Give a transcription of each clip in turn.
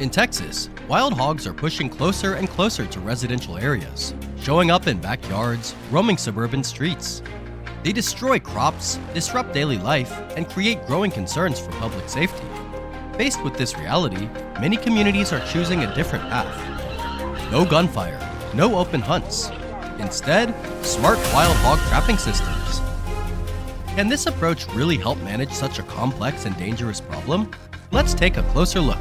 In Texas, wild hogs are pushing closer and closer to residential areas, showing up in backyards, roaming suburban streets. They destroy crops, disrupt daily life, and create growing concerns for public safety. Faced with this reality, many communities are choosing a different path. No gunfire, no open hunts. Instead, smart wild hog trapping systems. Can this approach really help manage such a complex and dangerous problem? Let's take a closer look.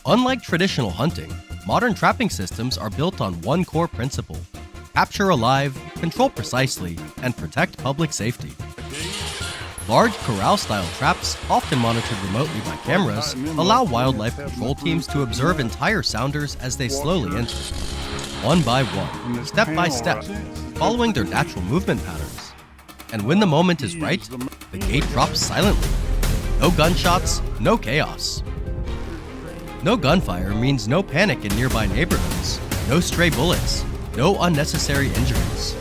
Unlike traditional hunting, modern trapping systems are built on one core principle: capture alive, control precisely, and protect public safety. Large corral-style traps, often monitored remotely by cameras, allow wildlife control teams to observe entire sounders as they slowly enter, one by one, step by step, following their natural movement patterns. And when the moment is right, the gate drops silently. No gunshots, no chaos. No gunfire means no panic in nearby neighborhoods, no stray bullets, no unnecessary injuries.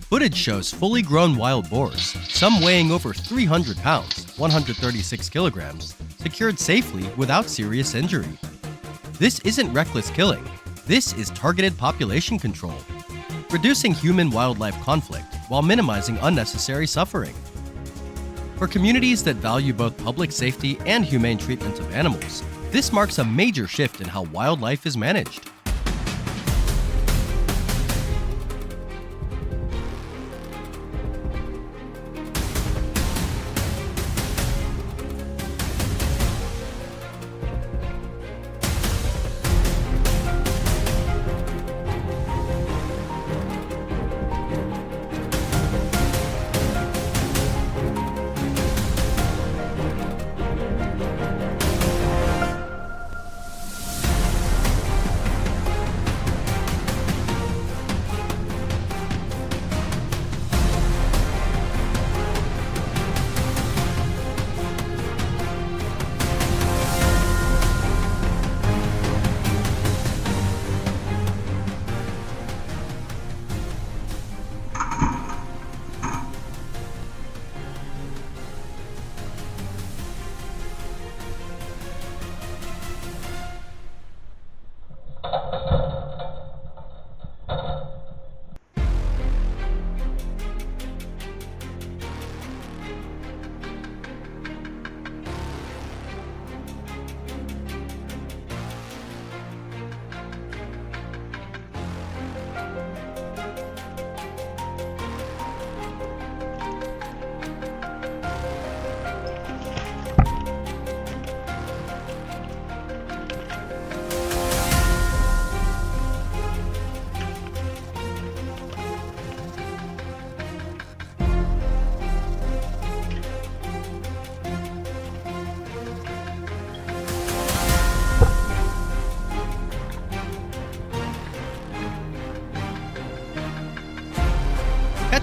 Footage shows fully grown wild boars, some weighing over 300 pounds, 136 kilograms, secured safely without serious injury. This isn't reckless killing. This is targeted population control, reducing human-wildlife conflict while minimizing unnecessary suffering. For communities that value both public safety and humane treatment of animals, this marks a major shift in how wildlife is managed.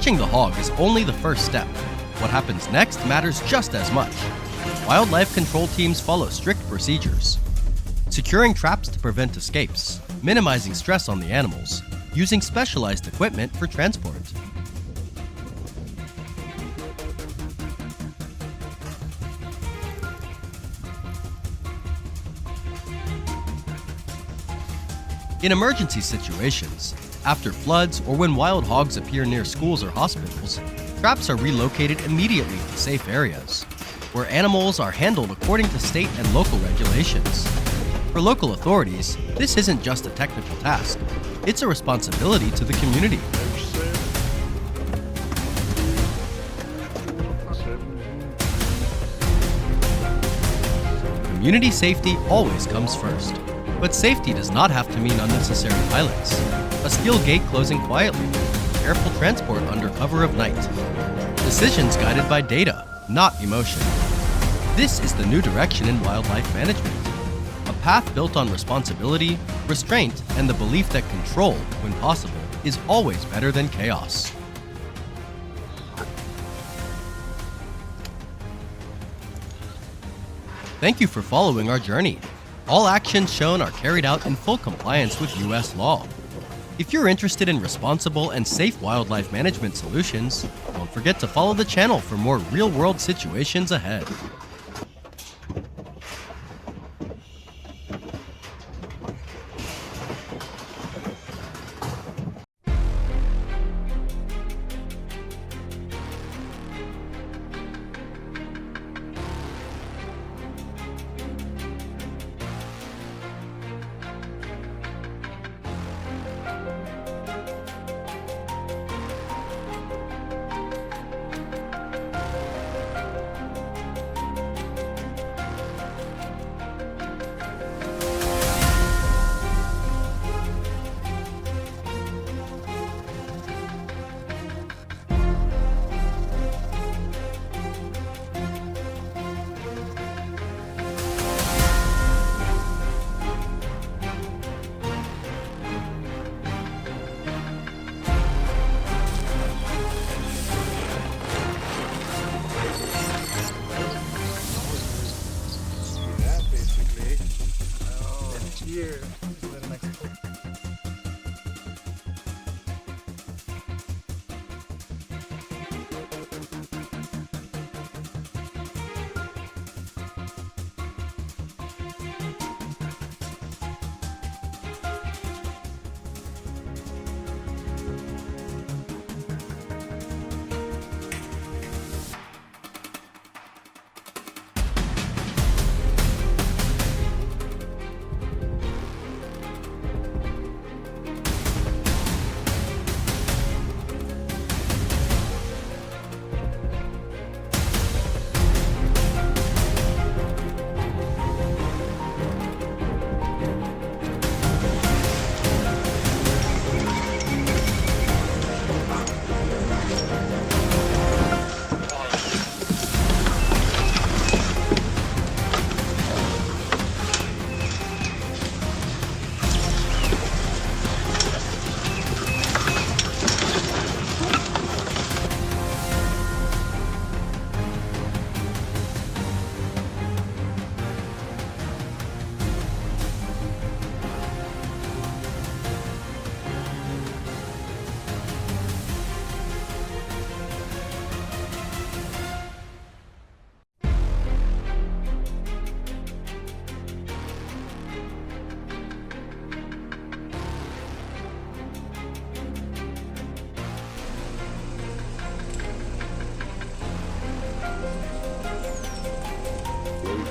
Catching the hog is only the first step. What happens next matters just as much. Wildlife control teams follow strict procedures. Securing traps to prevent escapes, minimizing stress on the animals, using specialized equipment for transport. In emergency situations, after floods or when wild hogs appear near schools or hospitals, traps are relocated immediately to safe areas, where animals are handled according to state and local regulations. For local authorities, this isn't just a technical task, it's a responsibility to the community. Community safety always comes first. But safety does not have to mean unnecessary violence. A skilled gate closing quietly, careful transport under cover of night. Decisions guided by data, not emotion. This is the new direction in wildlife management. A path built on responsibility, restraint, and the belief that control, when possible, is always better than chaos. Thank you for following our journey. All actions shown are carried out in full compliance with U.S. law. If you're interested in responsible and safe wildlife management solutions, don't forget to follow the channel for more real-world situations ahead. Here to the next one.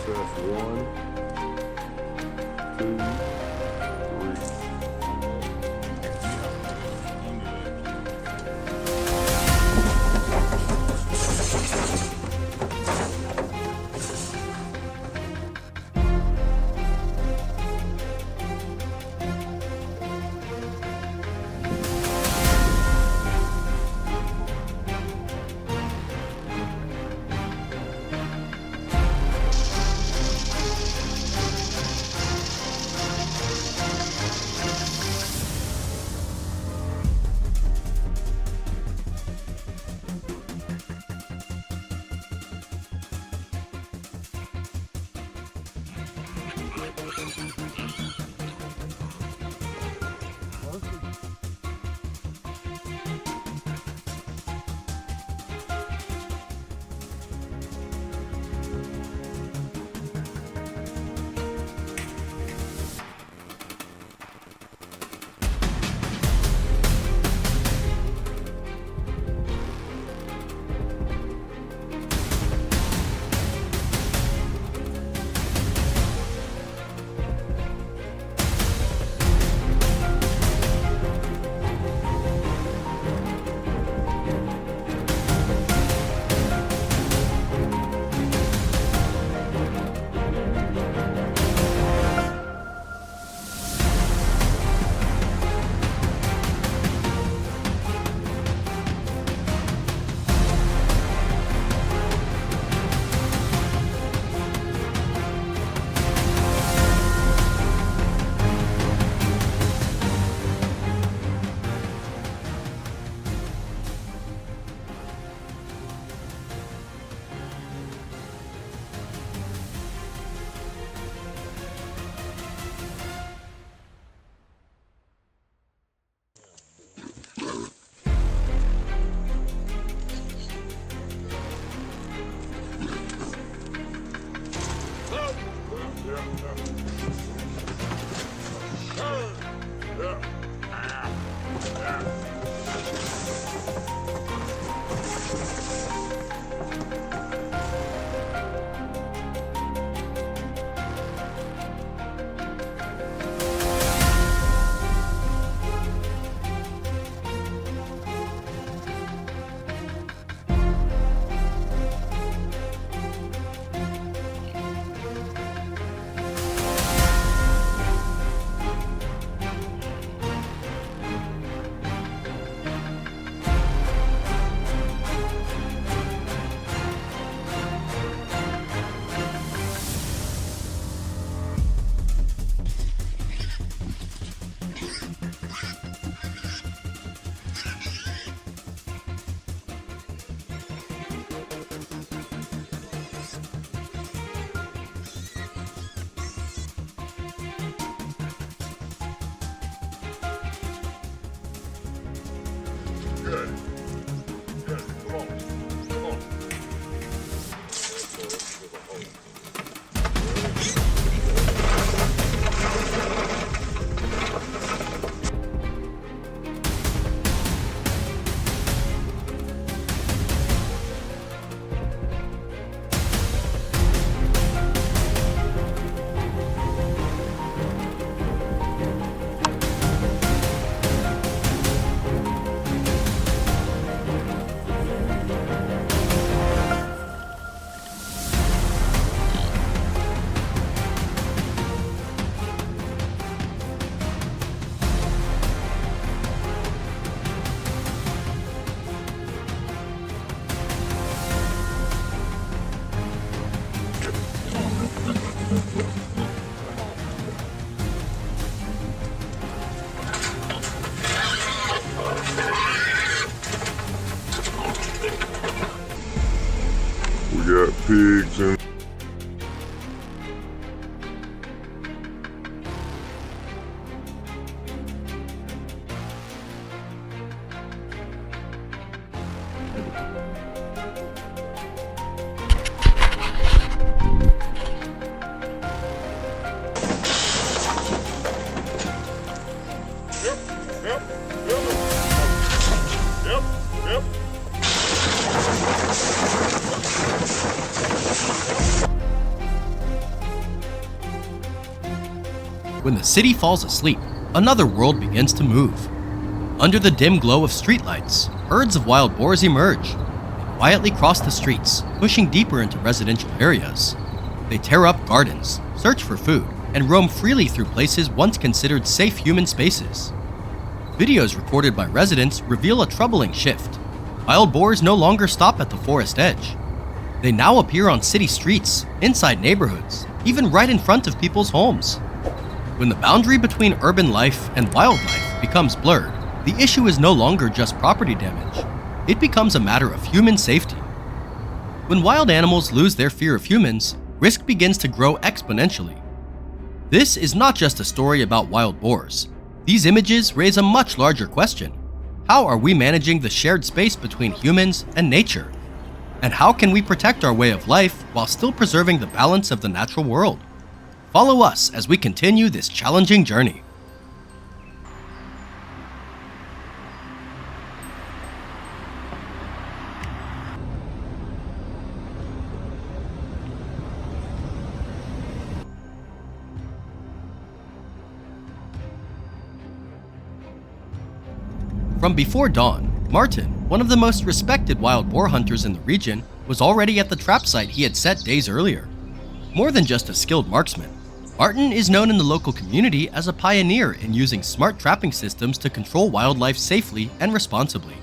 Press 1, 2, 3. We got pigs and When the city falls asleep, another world begins to move. Under the dim glow of streetlights, herds of wild boars emerge. They quietly cross the streets, pushing deeper into residential areas. They tear up gardens, search for food, and roam freely through places once considered safe human spaces. Videos recorded by residents reveal a troubling shift. Wild boars no longer stop at the forest edge. They now appear on city streets, inside neighborhoods, even right in front of people's homes. When the boundary between urban life and wildlife becomes blurred, the issue is no longer just property damage. It becomes a matter of human safety. When wild animals lose their fear of humans, risk begins to grow exponentially. This is not just a story about wild boars. These images raise a much larger question. How are we managing the shared space between humans and nature? And how can we protect our way of life while still preserving the balance of the natural world? Follow us as we continue this challenging journey. From before dawn, Martin, one of the most respected wild boar hunters in the region, was already at the trap site he had set days earlier. More than just a skilled marksman, Martin is known in the local community as a pioneer in using smart trapping systems to control wildlife safely and responsibly.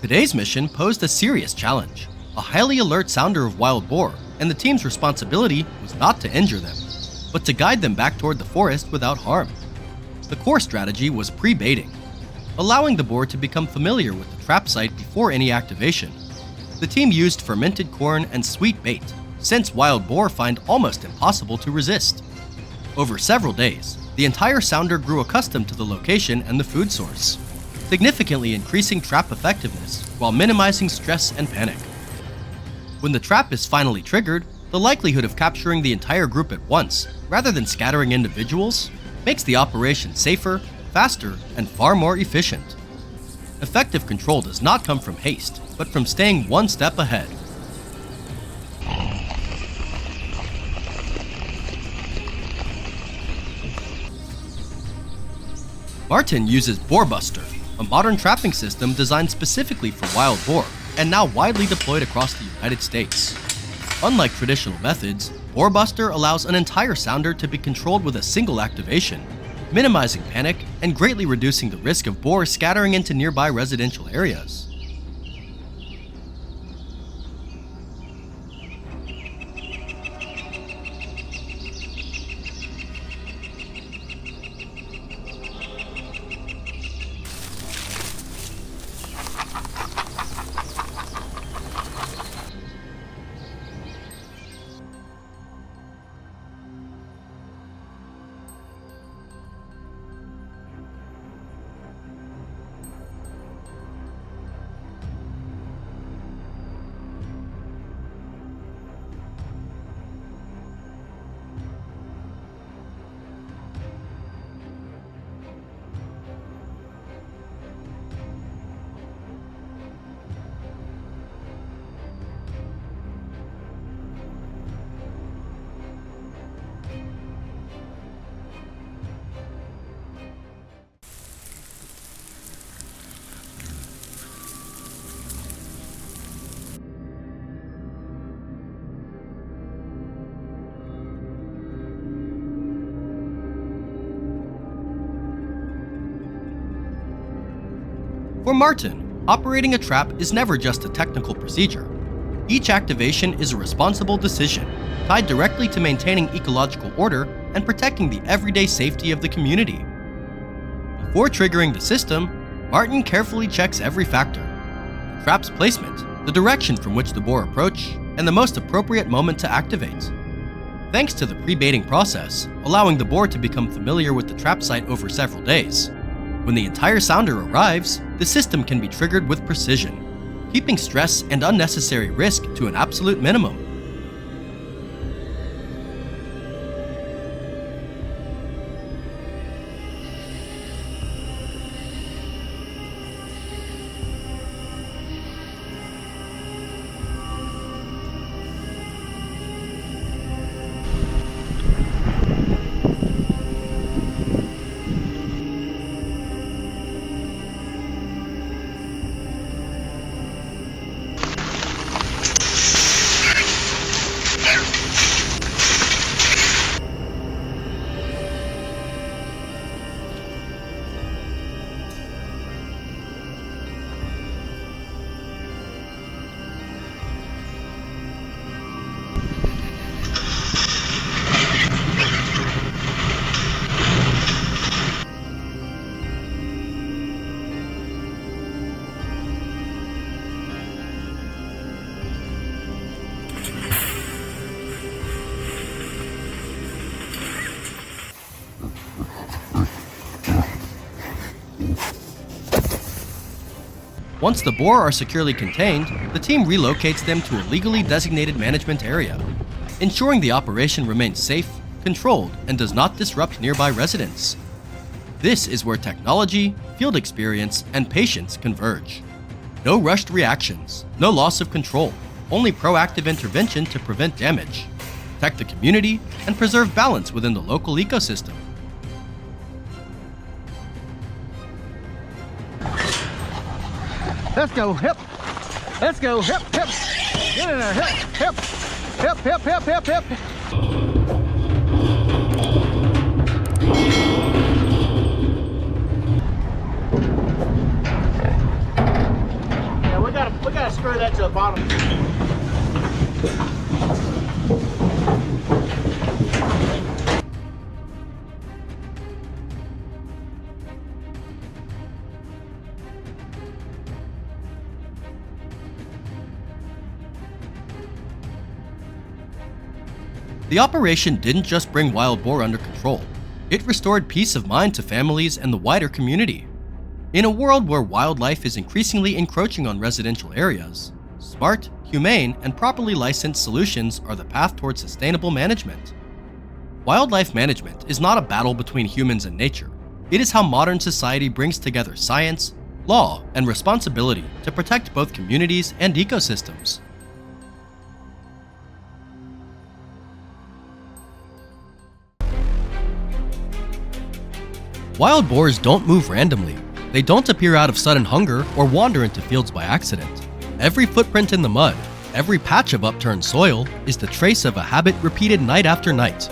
Today's mission posed a serious challenge. A highly alert sounder of wild boar, and the team's responsibility was not to injure them, but to guide them back toward the forest without harm. The core strategy was pre-baiting, allowing the boar to become familiar with the trap site before any activation. The team used fermented corn and sweet bait, since wild boar find almost impossible to resist. Over several days, the entire sounder grew accustomed to the location and the food source, significantly increasing trap effectiveness while minimizing stress and panic. When the trap is finally triggered, the likelihood of capturing the entire group at once, rather than scattering individuals, makes the operation safer, faster, and far more efficient. Effective control does not come from haste, but from staying one step ahead. Martin uses Boar Buster, a modern trapping system designed specifically for wild boar and now widely deployed across the United States. Unlike traditional methods, Boar Buster allows an entire sounder to be controlled with a single activation, minimizing panic and greatly reducing the risk of boars scattering into nearby residential areas. For Martin, operating a trap is never just a technical procedure. Each activation is a responsible decision, tied directly to maintaining ecological order and protecting the everyday safety of the community. Before triggering the system, Martin carefully checks every factor: the trap's placement, the direction from which the boar approach, and the most appropriate moment to activate. Thanks to the pre-baiting process, allowing the boar to become familiar with the trap site over several days, when the entire sounder arrives, the system can be triggered with precision, keeping stress and unnecessary risk to an absolute minimum. Once the boar are securely contained, the team relocates them to a legally designated management area, ensuring the operation remains safe, controlled, and does not disrupt nearby residents. This is where technology, field experience, and patience converge. No rushed reactions, no loss of control, only proactive intervention to prevent damage, protect the community, and preserve balance within the local ecosystem. Let's go, hip. Let's go, hip, hip. Get in there, hip, hip. Hip, hip, hip, hip, hip. Yeah, we gotta screw that to the bottom. The operation didn't just bring wild boar under control, it restored peace of mind to families and the wider community. In a world where wildlife is increasingly encroaching on residential areas, smart, humane, and properly licensed solutions are the path toward sustainable management. Wildlife management is not a battle between humans and nature. It is how modern society brings together science, law, and responsibility to protect both communities and ecosystems. Wild boars don't move randomly. They don't appear out of sudden hunger or wander into fields by accident. Every footprint in the mud, every patch of upturned soil is the trace of a habit repeated night after night.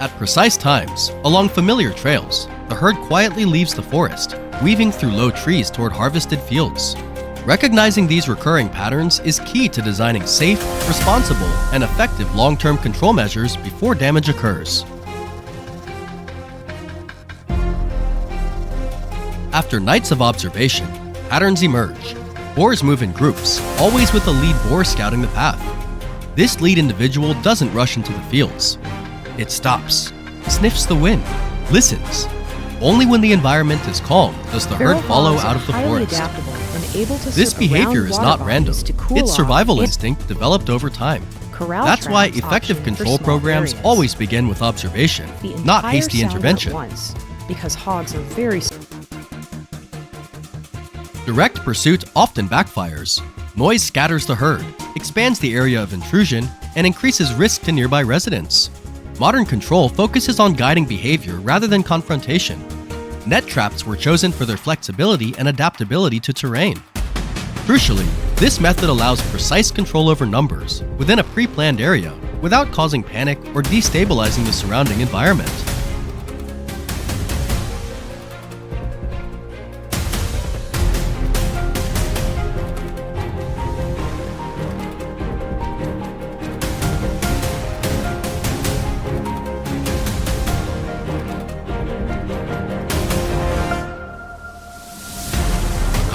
At precise times, along familiar trails, the herd quietly leaves the forest, weaving through low trees toward harvested fields. Recognizing these recurring patterns is key to designing safe, responsible, and effective long-term control measures before damage occurs. After nights of observation, patterns emerge. Boars move in groups, always with a lead boar scouting the path. This lead individual doesn't rush into the fields. It stops, sniffs the wind, listens. Only when the environment is calm does the herd follow out of the forest. This behavior is not random. It's survival instinct developed over time. That's why effective control programs always begin with observation, not hasty intervention. Because hogs are very Direct pursuit often backfires. Noise scatters the herd, expands the area of intrusion, and increases risk to nearby residents. Modern control focuses on guiding behavior rather than confrontation. Net traps were chosen for their flexibility and adaptability to terrain. Crucially, this method allows precise control over numbers within a pre-planned area without causing panic or destabilizing the surrounding environment.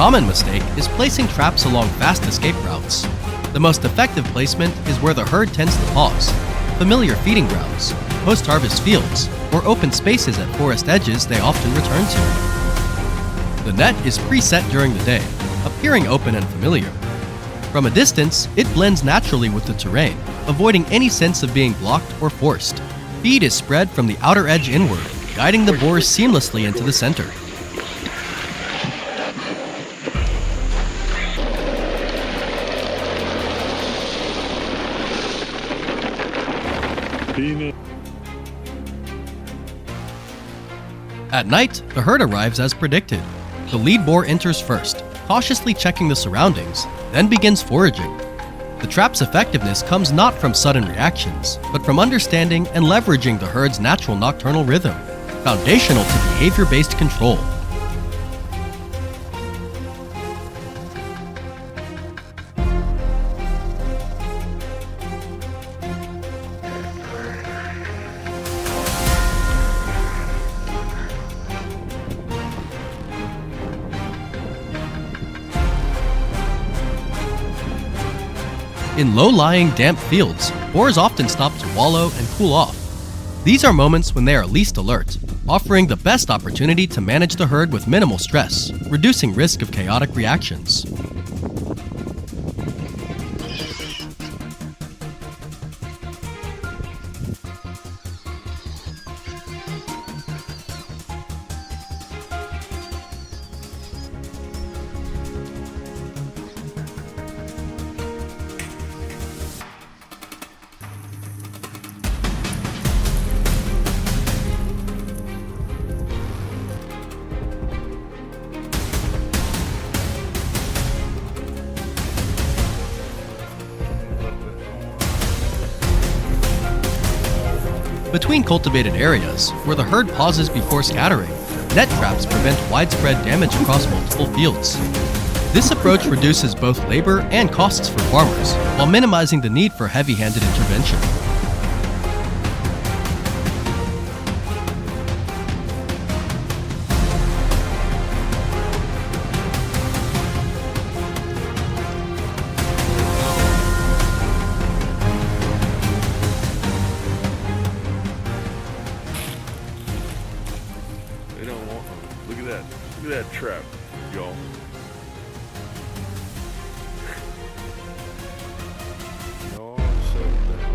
common mistake is placing traps along fast escape routes. The most effective placement is where the herd tends to pause, familiar feeding grounds, post-harvest fields, or open spaces at forest edges they often return to. The net is preset during the day, appearing open and familiar. From a distance, it blends naturally with the terrain, avoiding any sense of being blocked or forced. Feed is spread from the outer edge inward, guiding the boars seamlessly into the center. At night, the herd arrives as predicted. The lead boar enters first, cautiously checking the surroundings, then begins foraging. The trap's effectiveness comes not from sudden reactions, but from understanding and leveraging the herd's natural nocturnal rhythm, foundational to behavior-based control. In low-lying, damp fields, boars often stop to wallow and cool off. These are moments when they are least alert, offering the best opportunity to manage the herd with minimal stress, reducing risk of chaotic reactions. Between cultivated areas, where the herd pauses before scattering, net traps prevent widespread damage across multiple fields. This approach reduces both labor and costs for farmers, while minimizing the need for heavy-handed intervention. They don't want them. Look at that. Look at that trap, y'all. No, settle down.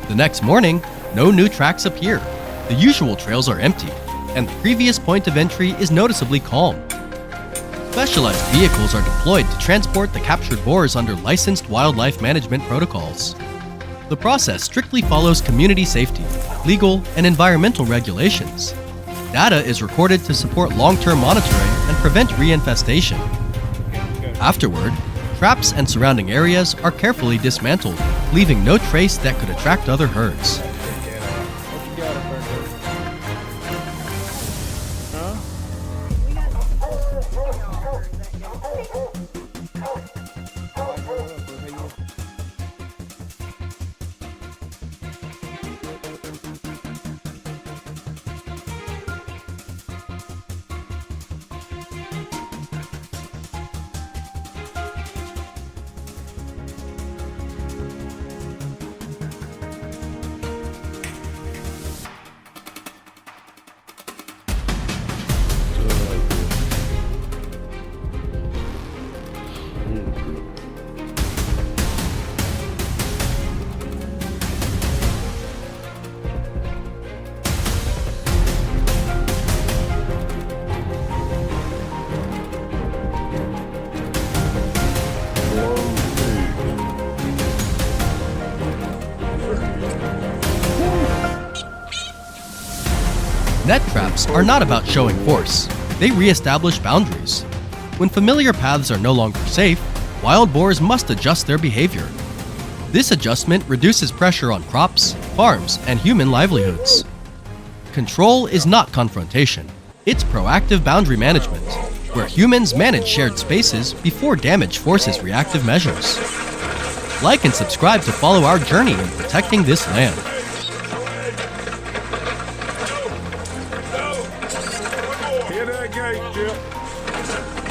The next morning, no new tracks appear. The usual trails are empty, and the previous point of entry is noticeably calm. Specialized vehicles are deployed to transport the captured boars under licensed wildlife management protocols. The process strictly follows community safety, legal, and environmental regulations. Data is recorded to support long-term monitoring and prevent reinfestation. Afterward, traps and surrounding areas are carefully dismantled, leaving no trace that could attract other herds. Net traps are not about showing force. They re-establish boundaries. When familiar paths are no longer safe, wild boars must adjust their behavior. This adjustment reduces pressure on crops, farms, and human livelihoods. Control is not confrontation. It's proactive boundary management. where humans manage shared spaces before damage forces reactive measures. Like and subscribe to follow our journey in protecting this land. Hit that gate, Chip.